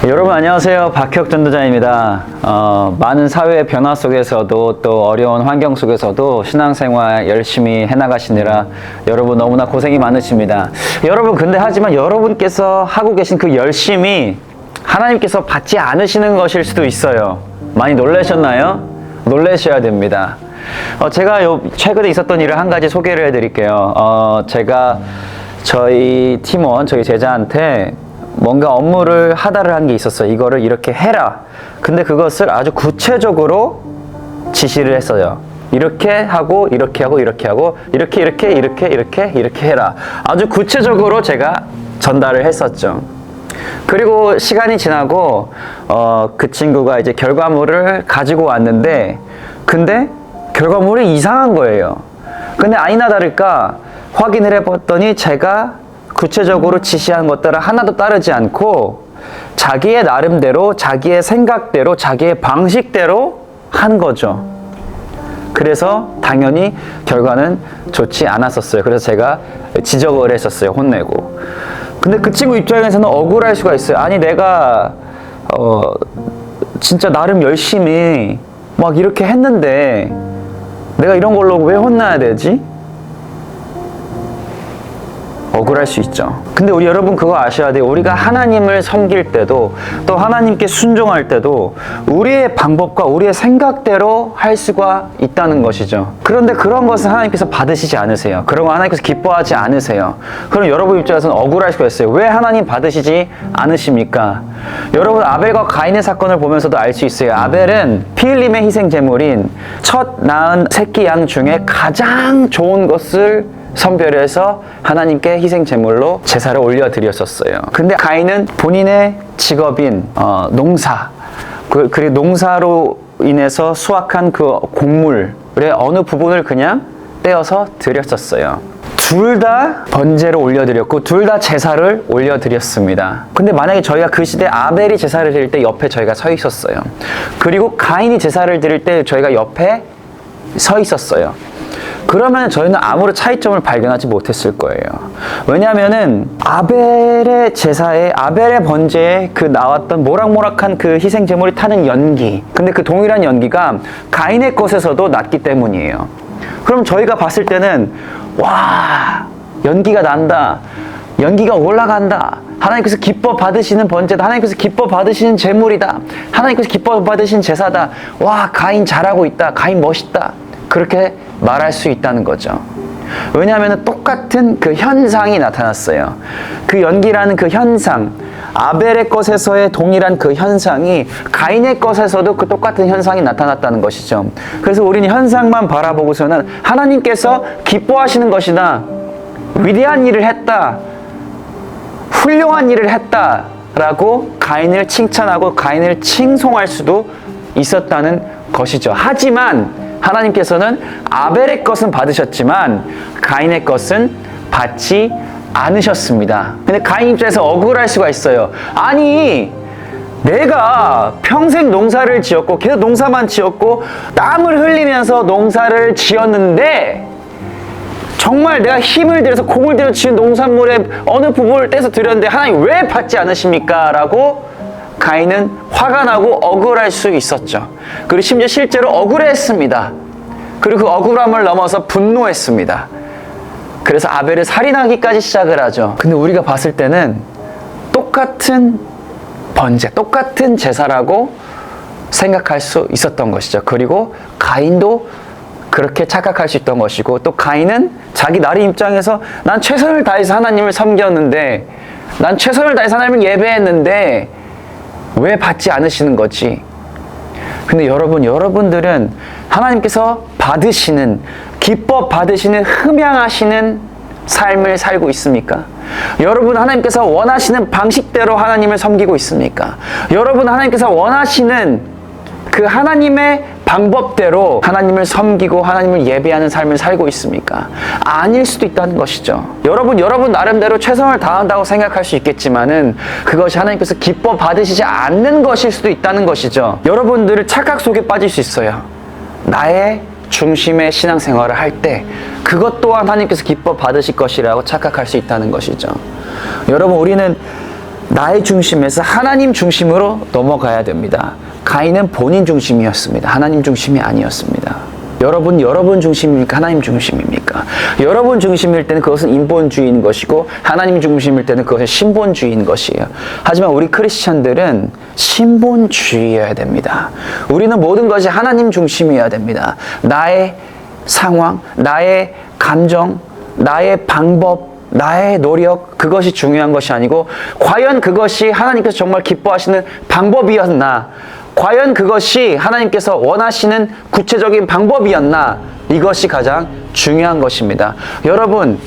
여러분 안녕하세요. 박혁 전도자입니다. 많은 사회의 변화 속에서도 또 어려운 환경 속에서도 신앙생활 열심히 해나가시느라 여러분 너무나 고생이 많으십니다. 여러분 근데 하지만 여러분께서 하고 계신 그 열심이 하나님께서 받지 않으시는 것일 수도 있어요. 많이 놀라셨나요? 놀라셔야 됩니다. 제가 최근에 있었던 일을 한 가지 소개를 해드릴게요. 제가 저희 팀원, 저희 제자한테 뭔가 업무를 하다를 한 게 있었어요. 이거를 이렇게 해라. 근데 그것을 아주 구체적으로 지시를 했어요. 이렇게 하고 이렇게 하고 이렇게 하고 이렇게 해라. 아주 구체적으로 제가 전달을 했었죠. 그리고 시간이 지나고 그 친구가 이제 결과물을 가지고 왔는데 근데 결과물이 이상한 거예요. 근데 아니나 다를까 확인을 해봤더니 제가 구체적으로 지시한 것들을 하나도 따르지 않고 자기의 나름대로, 자기의 생각대로, 자기의 방식대로 한 거죠. 그래서 당연히 결과는 좋지 않았었어요. 그래서 제가 지적을 했었어요. 혼내고. 근데 그 친구 입장에서는 억울할 수가 있어요. 아니 내가 진짜 나름 열심히 막 이렇게 했는데 내가 이런 걸로 왜 혼나야 되지? 억울할 수 있죠. 근데 우리 여러분 그거 아셔야 돼요. 우리가 하나님을 섬길 때도 또 하나님께 순종할 때도 우리의 방법과 우리의 생각대로 할 수가 있다는 것이죠. 그런데 그런 것은 하나님께서 받으시지 않으세요. 그런 거 하나님께서 기뻐하지 않으세요. 그럼 여러분 입장에서는 억울할 수가 있어요. 왜 하나님 받으시지 않으십니까? 여러분 아벨과 가인의 사건을 보면서도 알 수 있어요. 아벨은 피 흘림의 희생 제물인 첫 낳은 새끼 양 중에 가장 좋은 것을 선별해서 하나님께 희생 제물로 제사를 올려드렸었어요. 근데 가인은 본인의 직업인 농사 그리고 농사로 인해서 수확한 그 곡물의 어느 부분을 그냥 떼어서 드렸었어요. 둘 다 번제를 올려드렸고 둘 다 제사를 올려드렸습니다. 근데 만약에 저희가 그 시대에 아벨이 제사를 드릴 때 옆에 저희가 서 있었어요. 그리고 가인이 제사를 드릴 때 저희가 옆에 서 있었어요. 그러면 저희는 아무런 차이점을 발견하지 못했을 거예요. 왜냐하면은 아벨의 제사에 아벨의 번제에 그 나왔던 모락모락한 그 희생 제물이 타는 연기, 근데 그 동일한 연기가 가인의 것에서도 났기 때문이에요. 그럼 저희가 봤을 때는 와 연기가 난다, 연기가 올라간다, 하나님께서 기뻐 받으시는 번제다, 하나님께서 기뻐 받으시는 제물이다, 하나님께서 기뻐 받으시는 제사다, 와 가인 잘하고 있다, 가인 멋있다, 그렇게 말할 수 있다는 거죠. 왜냐하면 똑같은 그 현상이 나타났어요. 그 연기라는 그 현상, 아벨의 것에서의 동일한 그 현상이 가인의 것에서도 그 똑같은 현상이 나타났다는 것이죠. 그래서 우리는 현상만 바라보고서는 하나님께서 기뻐하시는 것이다, 위대한 일을 했다, 훌륭한 일을 했다 라고 가인을 칭찬하고 가인을 칭송할 수도 있었다는 것이죠. 하지만 하나님께서는 아벨의 것은 받으셨지만 가인의 것은 받지 않으셨습니다. 근데 가인 입장에서 억울할 수가 있어요. 아니 내가 평생 농사를 지었고 계속 농사만 지었고 땀을 흘리면서 농사를 지었는데 정말 내가 힘을 들여서 공을 들여 지은 농산물의 어느 부분을 떼서 드렸는데 하나님 왜 받지 않으십니까? 라고 가인은 화가 나고 억울할 수 있었죠. 그리고 심지어 실제로 억울했습니다. 그리고 그 억울함을 넘어서 분노했습니다. 그래서 아벨을 살인하기까지 시작을 하죠. 근데 우리가 봤을 때는 똑같은 번제, 똑같은 제사라고 생각할 수 있었던 것이죠. 그리고 가인도 그렇게 착각할 수 있던 것이고, 또 가인은 자기 나리 입장에서 난 최선을 다해서 하나님을 섬겼는데, 난 최선을 다해서 하나님을 예배했는데 왜 받지 않으시는 거지? 근데 여러분들은 하나님께서 받으시는, 기뻐 받으시는, 흠양하시는 삶을 살고 있습니까? 여러분 하나님께서 원하시는 방식대로 하나님을 섬기고 있습니까? 여러분 하나님께서 원하시는 그 하나님의 방법대로 하나님을 섬기고 하나님을 예배하는 삶을 살고 있습니까? 아닐 수도 있다는 것이죠. 여러분 나름대로 최선을 다한다고 생각할 수 있겠지만은 그것이 하나님께서 기뻐 받으시지 않는 것일 수도 있다는 것이죠. 여러분들은 착각 속에 빠질 수 있어요. 나의 중심의 신앙생활을 할 때 그것 또한 하나님께서 기뻐 받으실 것이라고 착각할 수 있다는 것이죠. 여러분 우리는 나의 중심에서 하나님 중심으로 넘어가야 됩니다. 가인은 본인 중심이었습니다. 하나님 중심이 아니었습니다. 여러분 중심입니까? 하나님 중심입니까? 여러분 중심일 때는 그것은 인본주의인 것이고 하나님 중심일 때는 그것은 신본주의인 것이에요. 하지만 우리 크리스천들은 신본주의여야 됩니다. 우리는 모든 것이 하나님 중심이어야 됩니다. 나의 상황, 나의 감정, 나의 방법, 나의 노력, 그것이 중요한 것이 아니고 과연 그것이 하나님께서 정말 기뻐하시는 방법이었나? 과연 그것이 하나님께서 원하시는 구체적인 방법이었나? 이것이 가장 중요한 것입니다. 여러분,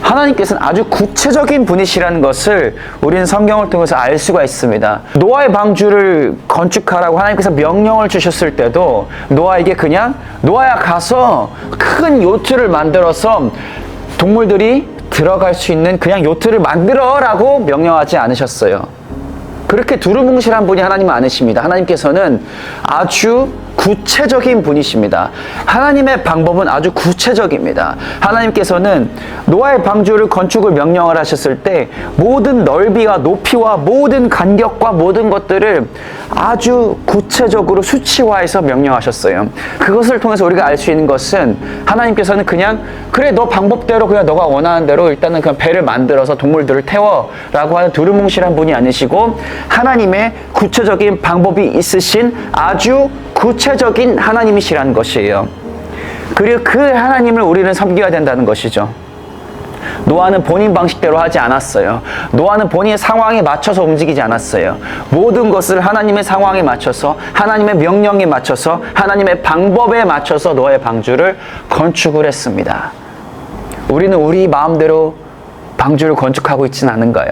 하나님께서는 아주 구체적인 분이시라는 것을 우리는 성경을 통해서 알 수가 있습니다. 노아의 방주를 건축하라고 하나님께서 명령을 주셨을 때도 노아에게 그냥 노아야 가서 큰 요트를 만들어서 동물들이 들어갈 수 있는 그냥 요트를 만들어라고 명령하지 않으셨어요. 그렇게 두루뭉실한 분이 하나님은 아니십니다. 하나님께서는 아주 구체적인 분이십니다. 하나님의 방법은 아주 구체적입니다. 하나님께서는 노아의 방주를 건축을 명령을 하셨을 때 모든 넓이와 높이와 모든 간격과 모든 것들을 아주 구체적으로 수치화해서 명령하셨어요. 그것을 통해서 우리가 알 수 있는 것은 하나님께서는 그냥 그래 너 방법대로 그냥 너가 원하는 대로 일단은 그냥 배를 만들어서 동물들을 태워 라고 하는 두루뭉실한 분이 아니시고 하나님의 구체적인 방법이 있으신 아주 구체적인 하나님이시라는 것이에요. 그리고 그 하나님을 우리는 섬겨야 된다는 것이죠. 노아는 본인 방식대로 하지 않았어요. 노아는 본인의 상황에 맞춰서 움직이지 않았어요. 모든 것을 하나님의 상황에 맞춰서 하나님의 명령에 맞춰서 하나님의 방법에 맞춰서 노아의 방주를 건축을 했습니다. 우리는 우리 마음대로 방주를 건축하고 있지는 않은가요?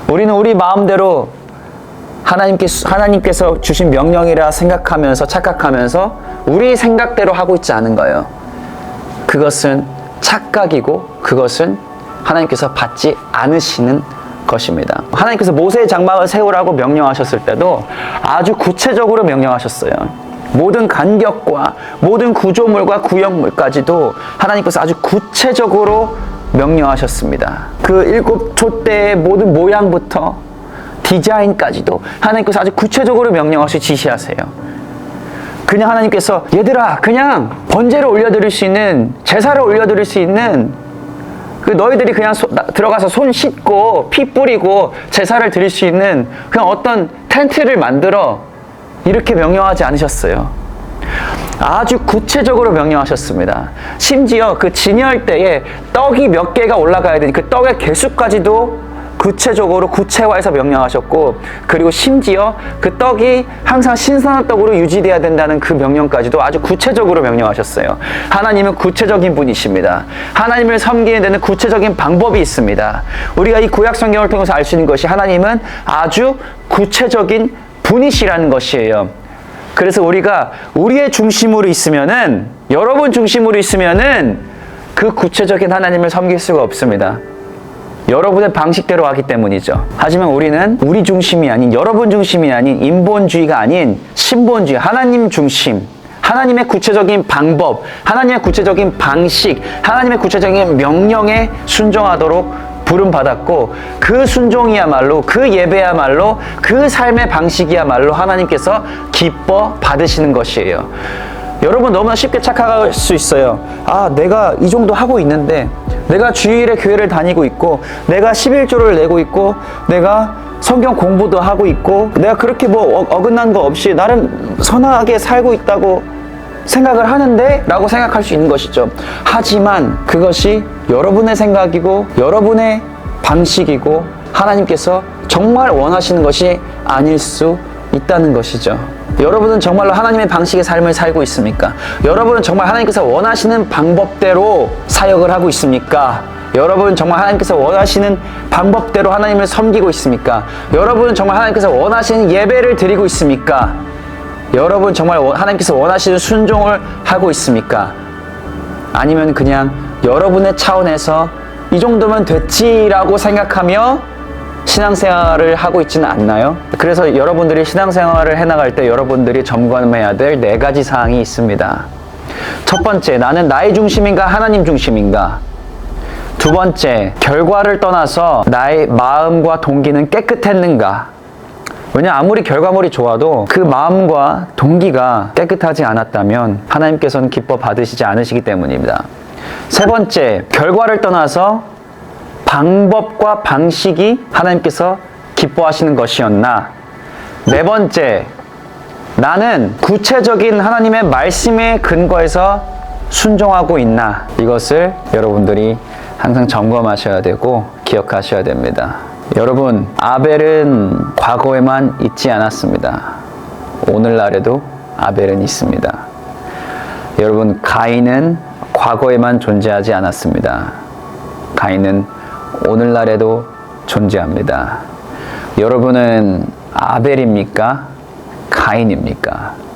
우리는 우리 마음대로 하나님께서 주신 명령이라 생각하면서 착각하면서 우리 생각대로 하고 있지 않은가요? 그것은 착각이고 그것은 하나님께서 받지 않으시는 것입니다. 하나님께서 모세의 장막을 세우라고 명령하셨을 때도 아주 구체적으로 명령하셨어요. 모든 간격과 모든 구조물과 구역물까지도 하나님께서 아주 구체적으로 명령하셨습니다. 그 7 촛대의 모든 모양부터 디자인까지도 하나님께서 아주 구체적으로 명령하시 지시하세요. 그냥 하나님께서 얘들아 그냥 번제를 올려드릴 수 있는 제사를 올려드릴 수 있는 그 너희들이 그냥 들어가서 손 씻고 피 뿌리고 제사를 드릴 수 있는 그냥 어떤 텐트를 만들어 이렇게 명령하지 않으셨어요. 아주 구체적으로 명령하셨습니다. 심지어 그 진열 때에 떡이 몇 개가 올라가야 되니 그 떡의 개수까지도 구체적으로 구체화해서 명령하셨고 그리고 심지어 그 떡이 항상 신선한 떡으로 유지돼야 된다는 그 명령까지도 아주 구체적으로 명령하셨어요. 하나님은 구체적인 분이십니다. 하나님을 섬기는 데는 구체적인 방법이 있습니다. 우리가 이 구약 성경을 통해서 알 수 있는 것이 하나님은 아주 구체적인 분이시라는 것이에요. 그래서 우리가 우리의 중심으로 있으면은 여러분 중심으로 있으면은 그 구체적인 하나님을 섬길 수가 없습니다. 여러분의 방식대로 하기 때문이죠. 하지만 우리는 우리 중심이 아닌 여러분 중심이 아닌 인본주의가 아닌 신본주의, 하나님 중심, 하나님의 구체적인 방법, 하나님의 구체적인 방식, 하나님의 구체적인 명령에 순종하도록 부름받았고 그 순종이야말로 그 예배야말로 그 삶의 방식이야말로 하나님께서 기뻐 받으시는 것이에요. 여러분 너무나 쉽게 착각할 수 있어요. 아, 내가 이 정도 하고 있는데 내가 주일에 교회를 다니고 있고 내가 11조를 내고 있고 내가 성경 공부도 하고 있고 내가 그렇게 뭐 어긋난 거 없이 나름 선하게 살고 있다고 생각을 하는데 라고 생각할 수 있는 것이죠. 하지만 그것이 여러분의 생각이고 여러분의 방식이고 하나님께서 정말 원하시는 것이 아닐 수 있다는 것이죠. 여러분은 정말로 하나님의 방식의 삶을 살고 있습니까? 여러분은 정말 하나님께서 원하시는 방법대로 사역을 하고 있습니까? 여러분은 정말 하나님께서 원하시는 방법대로 하나님을 섬기고 있습니까? 여러분은 정말 하나님께서 원하시는 예배를 드리고 있습니까? 여러분 정말 하나님께서 원하시는 순종을 하고 있습니까? 아니면 그냥 여러분의 차원에서 이 정도면 됐지라고 생각하며 신앙생활을 하고 있지는 않나요? 그래서 여러분들이 신앙생활을 해나갈 때 여러분들이 점검해야 될 4가지 사항이 있습니다. 첫 번째, 나는 나의 중심인가 하나님 중심인가? 두 번째, 결과를 떠나서 나의 마음과 동기는 깨끗했는가? 왜냐, 아무리 결과물이 좋아도 그 마음과 동기가 깨끗하지 않았다면 하나님께서는 기뻐 받으시지 않으시기 때문입니다. 세 번째, 결과를 떠나서 방법과 방식이 하나님께서 기뻐하시는 것이었나? 네 번째, 나는 구체적인 하나님의 말씀에 근거해서 순종하고 있나? 이것을 여러분들이 항상 점검하셔야 되고 기억하셔야 됩니다. 여러분, 아벨은 과거에만 있지 않았습니다. 오늘날에도 아벨은 있습니다. 여러분, 가인은 과거에만 존재하지 않았습니다. 가인은 오늘날에도 존재합니다. 여러분은 아벨입니까? 가인입니까?